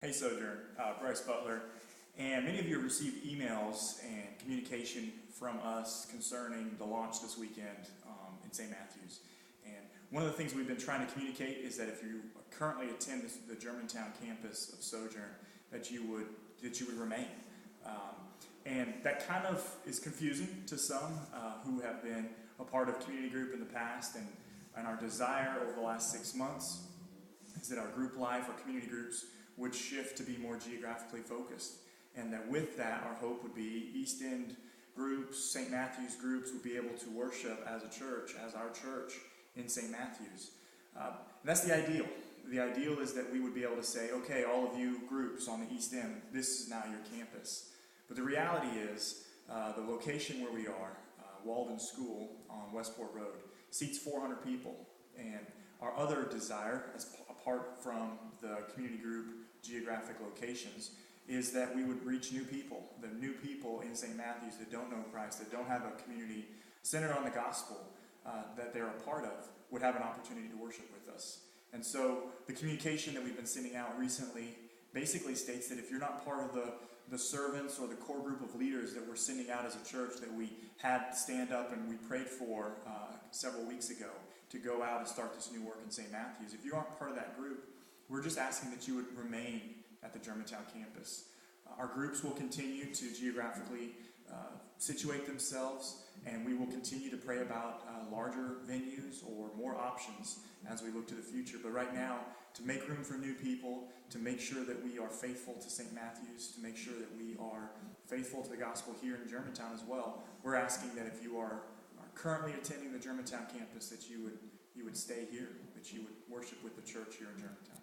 Hey Sojourn, Bryce Butler, and many of you have received emails and communication from us concerning the launch this weekend in St. Matthews. And one of the things we've been trying to communicate is that if you currently attend the Germantown campus of Sojourn, that you would remain. And that kind of is confusing to some who have been a part of community group in the past, and our desire over the last 6 months is that our group life, our community groups, would shift to be more geographically focused. And that with that, our hope would be East End groups, St. Matthews groups would be able to worship as a church, as our church in St. Matthews. And that's the ideal. The ideal is that we would be able to say, okay, all of you groups on the East End, this is now your campus. But the reality is, the location where we are, Walden School on Westport Road, seats 400 people. And our other desire, apart from the community group geographic locations, is that we would reach new people, the new people in St. Matthews that don't know Christ, that don't have a community centered on the gospel that they're a part of, would have an opportunity to worship with us. And so the communication that we've been sending out recently basically states that if you're not part of the servants or the core group of leaders that we're sending out as a church that we had stand up and we prayed for several weeks ago to go out and start this new work in St. Matthews, if you aren't part of that group, we're just asking that you would remain at the Germantown campus. Our groups will continue to geographically situate themselves, and we will continue to pray about larger venues or more options as we look to the future. But right now, to make room for new people, to make sure that we are faithful to St. Matthews, to make sure that we are faithful to the gospel here in Germantown as well, we're asking that if you are currently attending the Germantown campus, that you would stay here, that you would worship with the church here in Germantown.